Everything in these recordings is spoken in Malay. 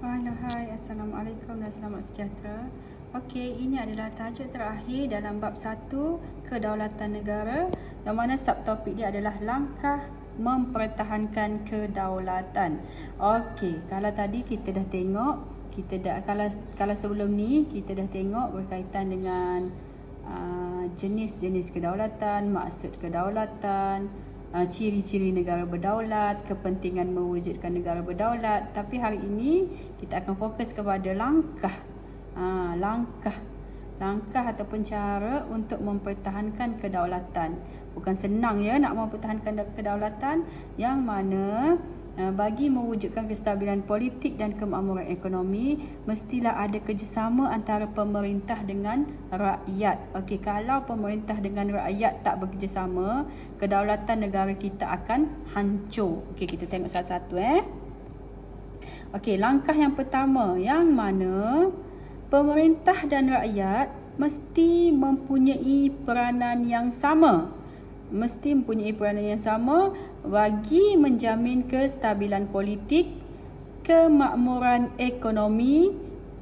Halo, hai, Assalamualaikum dan selamat sejahtera. Okey, ini adalah tajuk terakhir dalam bab 1 kedaulatan negara, yang mana subtopik dia adalah langkah mempertahankan kedaulatan. Okey, kalau tadi kita dah tengok, kalau sebelum ni kita dah tengok berkaitan dengan jenis-jenis kedaulatan, maksud kedaulatan, ciri-ciri negara berdaulat, kepentingan mewujudkan negara berdaulat. Tapi hari ini kita akan fokus kepada langkah ataupun cara untuk mempertahankan kedaulatan. Bukan senang ya nak mempertahankan kedaulatan, yang mana bagi mewujudkan kestabilan politik dan kemakmuran ekonomi, mestilah ada kerjasama antara pemerintah dengan rakyat. Okey, kalau pemerintah dengan rakyat tak bekerjasama, kedaulatan negara kita akan hancur. Okey, kita tengok satu-satu. Okey, langkah yang pertama, yang mana pemerintah dan rakyat mesti mempunyai peranan yang sama. Bagi menjamin kestabilan politik, kemakmuran ekonomi.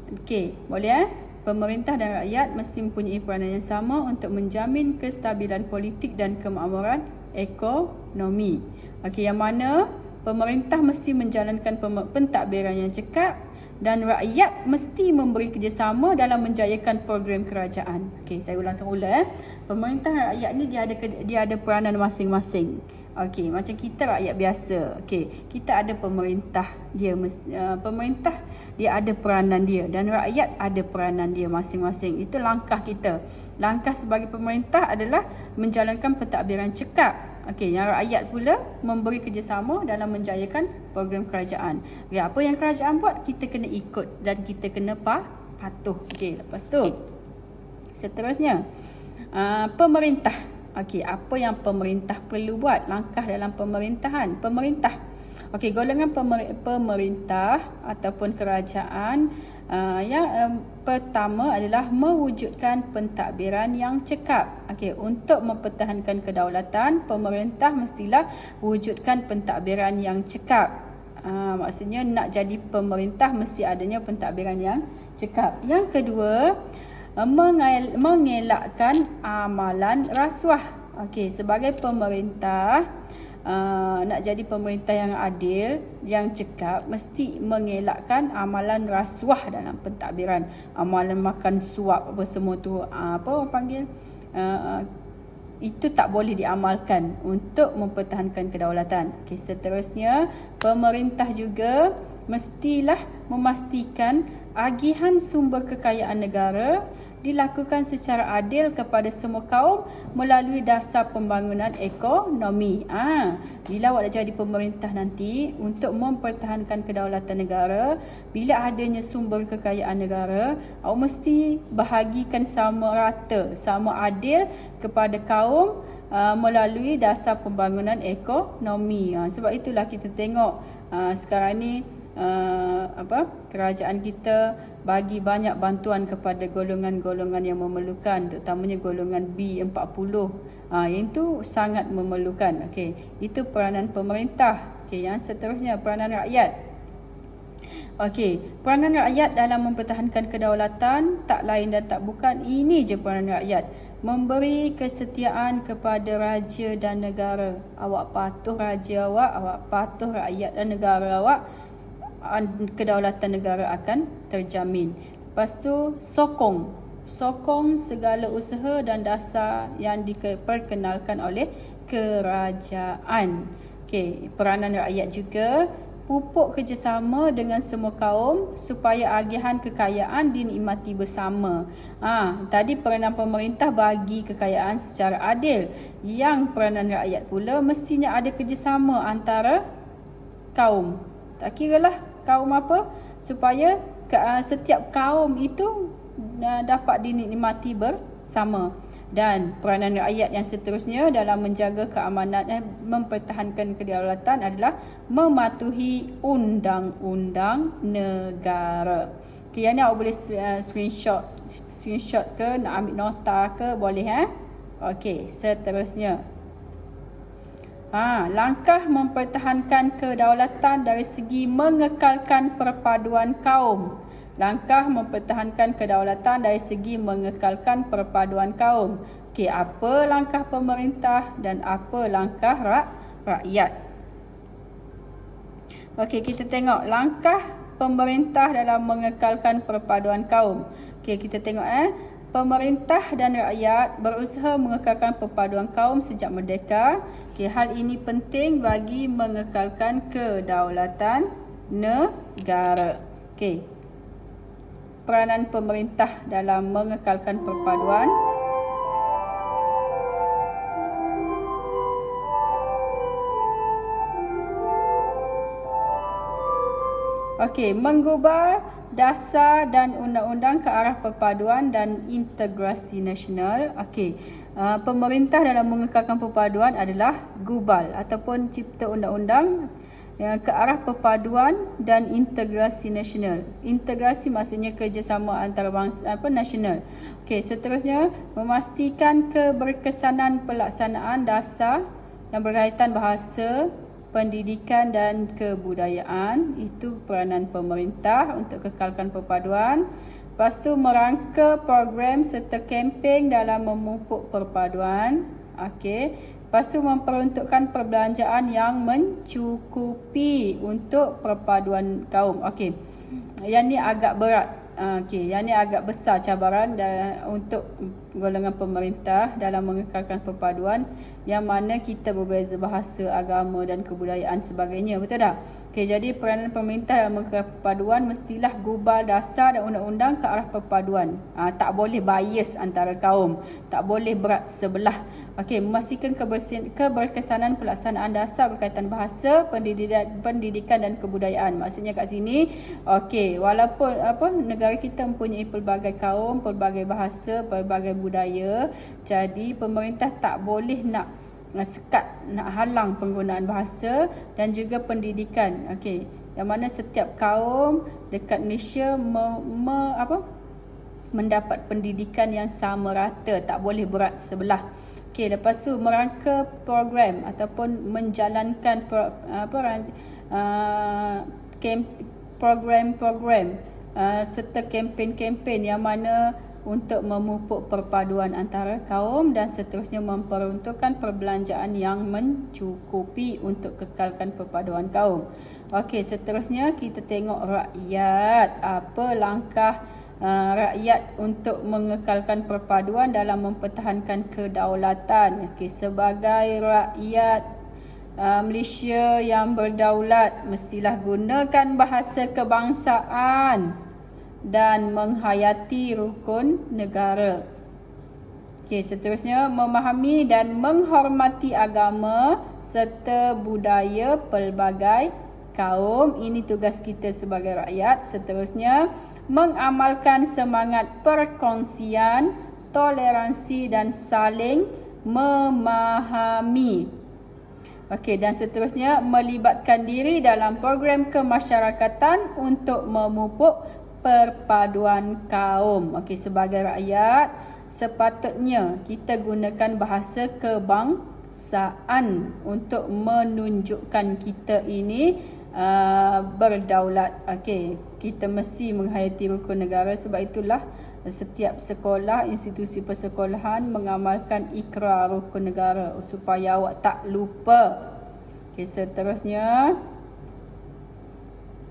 Okey, boleh Pemerintah dan rakyat mesti mempunyai peranan yang sama untuk menjamin kestabilan politik dan kemakmuran ekonomi. Okey, yang mana pemerintah mesti menjalankan pentadbiran yang cekap dan rakyat mesti memberi kerjasama dalam menjayakan program kerajaan. Okey, saya ulang semula. Pemerintah dan rakyat ni dia ada peranan masing-masing. Okey, macam kita rakyat biasa. Okey, kita ada pemerintah, pemerintah dia ada peranan dia dan rakyat ada peranan dia masing-masing. Itu langkah kita. Langkah sebagai pemerintah adalah menjalankan pentadbiran cekap. Okey, yang rakyat pula memberi kerjasama dalam menjayakan program kerajaan. Okay, apa yang kerajaan buat, kita kena ikut dan kita kena patuh. Okey, lepas tu seterusnya, pemerintah. Okey, apa yang pemerintah perlu buat? Langkah dalam pemerintahan. Okey, golongan pemerintah ataupun kerajaan, yang pertama adalah mewujudkan pentadbiran yang cekap. Okey, untuk mempertahankan kedaulatan, pemerintah mestilah wujudkan pentadbiran yang cekap. Maksudnya nak jadi pemerintah mesti adanya pentadbiran yang cekap. Yang kedua, mengelakkan amalan rasuah. Okey, sebagai pemerintah, nak jadi pemerintah yang adil, yang cekap, mesti mengelakkan amalan rasuah dalam pentadbiran. Amalan makan suap apa semua tu, itu tak boleh diamalkan untuk mempertahankan kedaulatan. Okey, seterusnya, pemerintah juga mestilah memastikan agihan sumber kekayaan negara dilakukan secara adil kepada semua kaum melalui dasar pembangunan ekonomi. Bila awak nak jadi pemerintah nanti, untuk mempertahankan kedaulatan negara, bila adanya sumber kekayaan negara, awak mesti bahagikan sama rata, sama adil kepada kaum melalui dasar pembangunan ekonomi. Sebab itulah kita tengok sekarang ni kerajaan kita bagi banyak bantuan kepada golongan-golongan yang memerlukan, terutamanya golongan B40. Yang itu sangat memerlukan. Okey, itu peranan pemerintah. Okey, yang seterusnya, peranan rakyat. Okey, peranan rakyat dalam mempertahankan kedaulatan tak lain dan tak bukan ini je peranan rakyat: memberi kesetiaan kepada raja dan negara. Awak patuh raja awak, awak patuh rakyat dan negara awak, kedaulatan negara akan terjamin. Lepas tu, sokong segala usaha dan dasar yang diperkenalkan oleh kerajaan. Okey, peranan rakyat juga pupuk kerjasama dengan semua kaum supaya agihan kekayaan dinikmati bersama. Tadi peranan pemerintah bagi kekayaan secara adil. Yang peranan rakyat pula mestinya ada kerjasama antara kaum. Tak kiralah kaum apa, supaya setiap kaum itu dapat dinikmati bersama. Dan peranan rakyat yang seterusnya dalam menjaga keamanan dan mempertahankan kedaulatan adalah mematuhi undang-undang negara. Okay, yang ni awak boleh screenshot ke, nak ambil nota ke, boleh. Okey, seterusnya, Langkah mempertahankan kedaulatan dari segi mengekalkan perpaduan kaum. Langkah mempertahankan kedaulatan dari segi mengekalkan perpaduan kaum. Okey, apa langkah pemerintah dan apa langkah rakyat? Okey, kita tengok langkah pemerintah dalam mengekalkan perpaduan kaum. Okey, kita tengok pemerintah dan rakyat berusaha mengekalkan perpaduan kaum sejak merdeka. Okay, hal ini penting bagi mengekalkan kedaulatan negara. Okay. Peranan pemerintah dalam mengekalkan perpaduan. Okey, menggubal dasar dan undang-undang ke arah perpaduan dan integrasi nasional. Okey, pemerintah dalam mengekalkan perpaduan adalah gubal ataupun cipta undang-undang ke arah perpaduan dan integrasi nasional. Integrasi maksudnya kerjasama antarabangsa nasional. Okey, seterusnya memastikan keberkesanan pelaksanaan dasar yang berkaitan bahasa, pendidikan dan kebudayaan. Itu peranan pemerintah untuk kekalkan perpaduan. Lepas tu merangka program serta kempen dalam memupuk perpaduan. Okey. Lepas tu memperuntukkan perbelanjaan yang mencukupi untuk perpaduan kaum. Okey. Yang ni agak berat. Okey, yang ni agak besar cabaran untuk golongan pemerintah dalam mengekalkan perpaduan, yang mana kita berbeza bahasa, agama dan kebudayaan sebagainya. Betul tak? Okey, jadi peranan pemerintah dalam mengekalkan perpaduan mestilah gubal dasar dan undang-undang ke arah perpaduan. Tak boleh bias antara kaum, tak boleh berat sebelah. Okey, memastikan keberkesanan pelaksanaan dasar berkaitan bahasa, pendidikan dan kebudayaan. Maksudnya kat sini, okey, walaupun negara kita mempunyai pelbagai kaum, pelbagai bahasa, pelbagai budaya, jadi pemerintah tak boleh nak sekat, nak halang penggunaan bahasa dan juga pendidikan. Okey, yang mana setiap kaum dekat Malaysia mendapat pendidikan yang sama rata, tak boleh berat sebelah. Okey, lepas tu merangka program ataupun menjalankan program-program serta kempen-kempen yang mana untuk memupuk perpaduan antara kaum dan seterusnya memperuntukkan perbelanjaan yang mencukupi untuk kekalkan perpaduan kaum. Okey, seterusnya kita tengok rakyat. Apa langkah rakyat untuk mengekalkan perpaduan dalam mempertahankan kedaulatan? Okey, sebagai rakyat Malaysia yang berdaulat, mestilah gunakan bahasa kebangsaan dan menghayati rukun negara. Okey, seterusnya memahami dan menghormati agama serta budaya pelbagai kaum. Ini tugas kita sebagai rakyat. Seterusnya mengamalkan semangat perkongsian, toleransi dan saling memahami. Okey, dan seterusnya melibatkan diri dalam program kemasyarakatan untuk memupuk perpaduan kaum. Okey, sebagai rakyat sepatutnya kita gunakan bahasa kebangsaan untuk menunjukkan kita ini berdaulat. Okey, kita mesti menghayati rukun negara. Sebab itulah setiap sekolah, institusi persekolahan mengamalkan ikrar rukun negara supaya awak tak lupa. Okey, seterusnya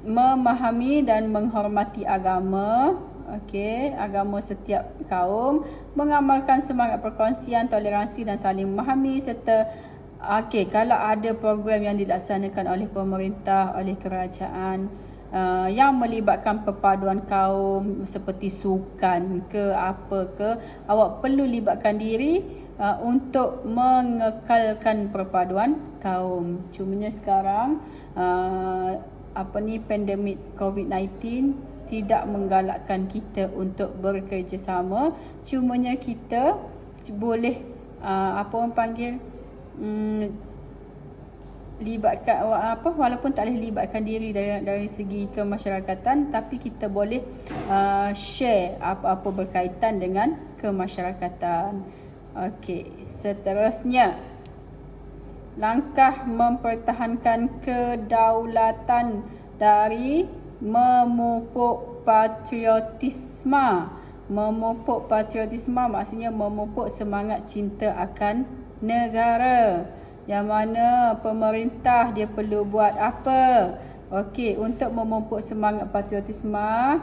memahami dan menghormati agama. Okey, agama setiap kaum, mengamalkan semangat perkongsian, toleransi dan saling memahami serta kalau ada program yang dilaksanakan oleh pemerintah, oleh kerajaan yang melibatkan perpaduan kaum seperti sukan ke apa ke, awak perlu libatkan diri untuk mengekalkan perpaduan kaum. Cumanya sekarang pandemik COVID-19 tidak menggalakkan kita untuk bekerjasama. Cumanya kita boleh libatkan walaupun tak boleh libatkan diri dari segi kemasyarakatan, tapi kita boleh share apa-apa berkaitan dengan kemasyarakatan. Okey, seterusnya langkah mempertahankan kedaulatan dari memupuk patriotisme. Memupuk patriotisme maksudnya memupuk semangat cinta akan negara. Yang mana pemerintah dia perlu buat apa? Okey, untuk memupuk semangat patriotisme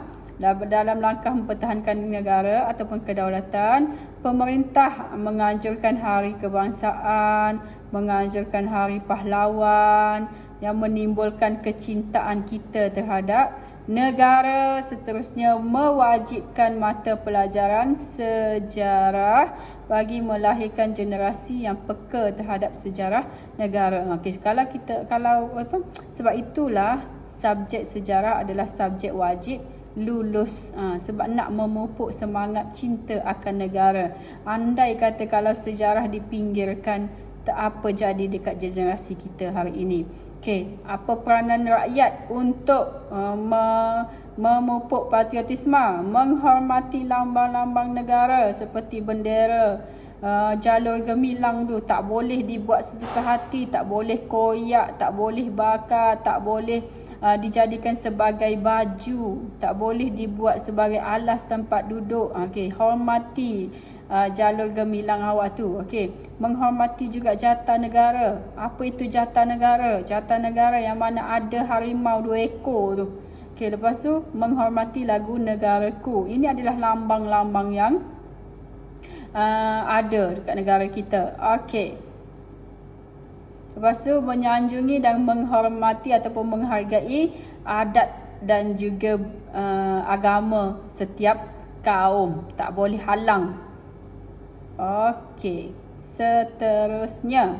dalam langkah mempertahankan negara ataupun kedaulatan, pemerintah menganjurkan hari kebangsaan, menganjurkan hari pahlawan yang menimbulkan kecintaan kita terhadap negara. Seterusnya, mewajibkan mata pelajaran sejarah bagi melahirkan generasi yang peka terhadap sejarah negara. Okey, sebab itulah subjek sejarah adalah subjek wajib lulus, sebab nak memupuk semangat cinta akan negara. Andai kata kalau sejarah dipinggirkan, tak apa jadi dekat generasi kita hari ini. Okey, apa peranan rakyat untuk memupuk patriotisme? Menghormati lambang-lambang negara seperti bendera, jalur gemilang tu tak boleh dibuat sesuka hati, tak boleh koyak, tak boleh bakar, tak boleh dijadikan sebagai baju, tak boleh dibuat sebagai alas tempat duduk. Okey, hormati jalur gemilang awak tu. Okey, menghormati juga jata negara. Apa itu jata negara? Jata negara yang mana ada harimau 2 ekor tu. Okey, lepas tu menghormati lagu negaraku. Ini adalah lambang-lambang yang ada dekat negara kita. Okey. Lepas tu menyanjungi dan menghormati ataupun menghargai adat dan juga agama setiap kaum. Tak boleh halang. Okey, seterusnya.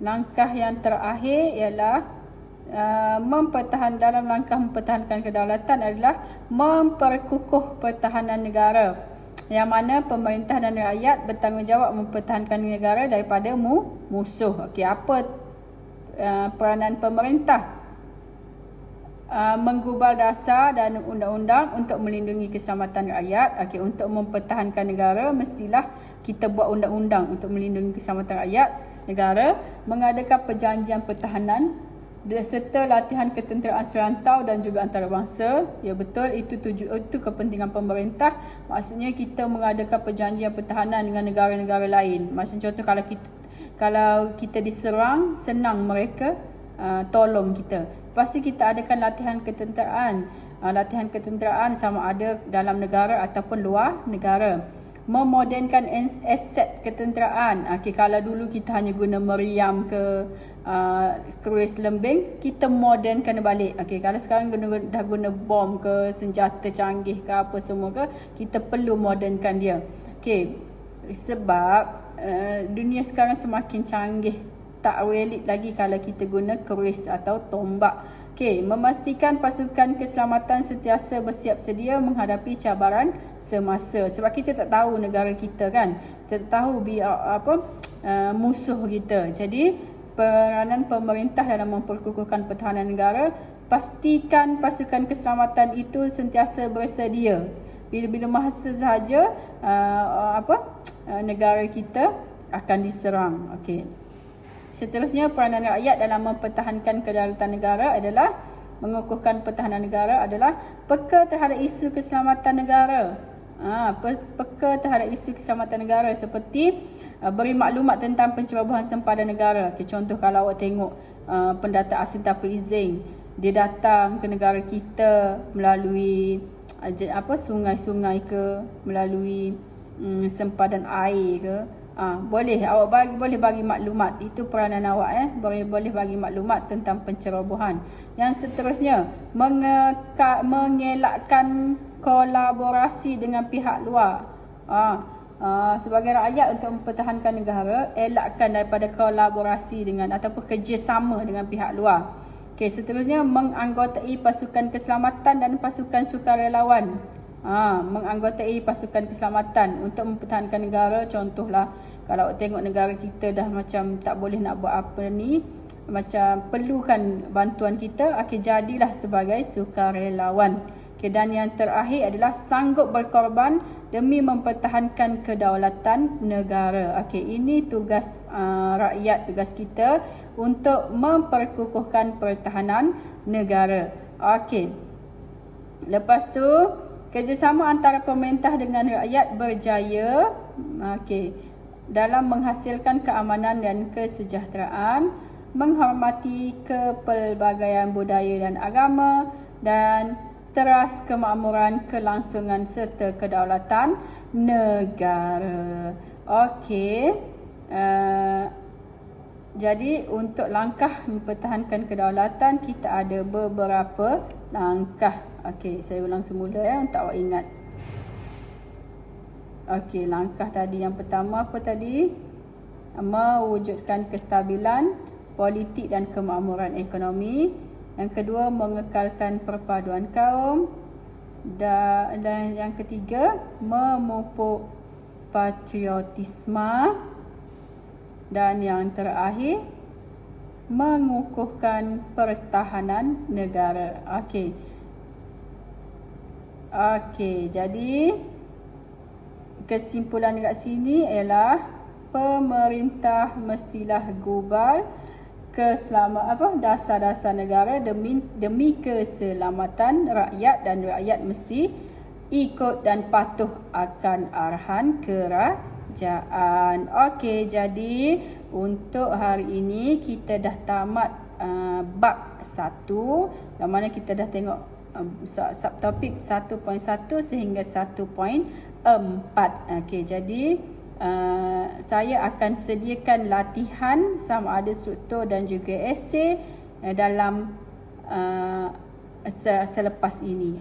Langkah yang terakhir ialah dalam langkah mempertahankan kedaulatan adalah memperkukuh pertahanan negara. Yang mana pemerintah dan rakyat bertanggungjawab mempertahankan negara daripada musuh. Okey, apa peranan pemerintah? Menggubal dasar dan undang-undang untuk melindungi keselamatan rakyat. Okey, untuk mempertahankan negara mestilah kita buat undang-undang untuk melindungi keselamatan rakyat negara, mengadakan perjanjian pertahanan serta latihan ketenteraan serantau dan juga antarabangsa. Ya betul, itu kepentingan pemerintah. Maksudnya kita mengadakan perjanjian pertahanan dengan negara-negara lain. Maksudnya contoh kalau kita diserang, senang mereka tolong kita. Lepas tu kita adakan latihan ketenteraan. Latihan ketenteraan sama ada dalam negara ataupun luar negara. Memodernkan aset ketenteraan. Okey, kalau dulu kita hanya guna meriam ke keruis lembing, kita modernkan balik. Okey, kalau sekarang dah guna bom ke, senjata canggih ke apa semua ke, kita perlu modernkan dia. Okey, sebab dunia sekarang semakin canggih. Tak relate lagi kalau kita guna keruis atau tombak. Okey, memastikan pasukan keselamatan sentiasa bersiap sedia menghadapi cabaran semasa. Sebab kita tak tahu negara kita kan. Kita tak tahu musuh kita. Jadi, peranan pemerintah dalam memperkukuhkan pertahanan negara, pastikan pasukan keselamatan itu sentiasa bersedia. Bila-bila masa sahaja negara kita akan diserang. Okey. Seterusnya, peranan rakyat dalam mempertahankan kedaulatan negara adalah mengukuhkan pertahanan negara adalah peka terhadap isu keselamatan negara. Peka terhadap isu keselamatan negara seperti beri maklumat tentang pencerobohan sempadan negara. Okay, contoh kalau awak tengok pendata asing tanpa izin, dia datang ke negara kita melalui sungai-sungai ke, melalui sempadan air ke, boleh bagi maklumat. Itu peranan awak boleh bagi maklumat tentang pencerobohan. Yang seterusnya, mengelakkan kolaborasi dengan pihak luar. Sebagai rakyat untuk mempertahankan negara, elakkan daripada kolaborasi dengan ataupun kerjasama dengan pihak luar. Okey, seterusnya menganggotai pasukan keselamatan dan pasukan sukarelawan. Menganggotai pasukan keselamatan untuk mempertahankan negara. Contohlah, kalau tengok negara kita dah macam tak boleh nak buat apa ni, macam perlukan bantuan kita, jadilah sebagai sukarelawan. Okay, dan yang terakhir adalah sanggup berkorban demi mempertahankan kedaulatan negara. Okey, ini tugas rakyat, tugas kita untuk memperkukuhkan pertahanan negara. Okey. Lepas tu, kerjasama antara pemerintah dengan rakyat berjaya dalam menghasilkan keamanan dan kesejahteraan, menghormati kepelbagaian budaya dan agama, dan teras kemakmuran, kelangsungan serta kedaulatan negara. Okey. Jadi untuk langkah mempertahankan kedaulatan, kita ada beberapa langkah. Okey, saya ulang semula untuk awak ingat. Okey, langkah tadi yang pertama apa tadi? Mewujudkan kestabilan politik dan kemakmuran ekonomi. Yang kedua, mengekalkan perpaduan kaum. Dan yang ketiga, memupuk patriotisme. Dan yang terakhir, mengukuhkan pertahanan negara. Okey. Okey, jadi kesimpulan dekat sini ialah pemerintah mestilah gubal dasar-dasar negara demi keselamatan rakyat, dan rakyat mesti ikut dan patuh akan arahan kerajaan. Okey, jadi untuk hari ini kita dah tamat bab 1, yang mana kita dah tengok subtopik 1.1 sehingga 1.4. Okey, jadi saya akan sediakan latihan sama ada struktur dan juga esei dalam selepas ini.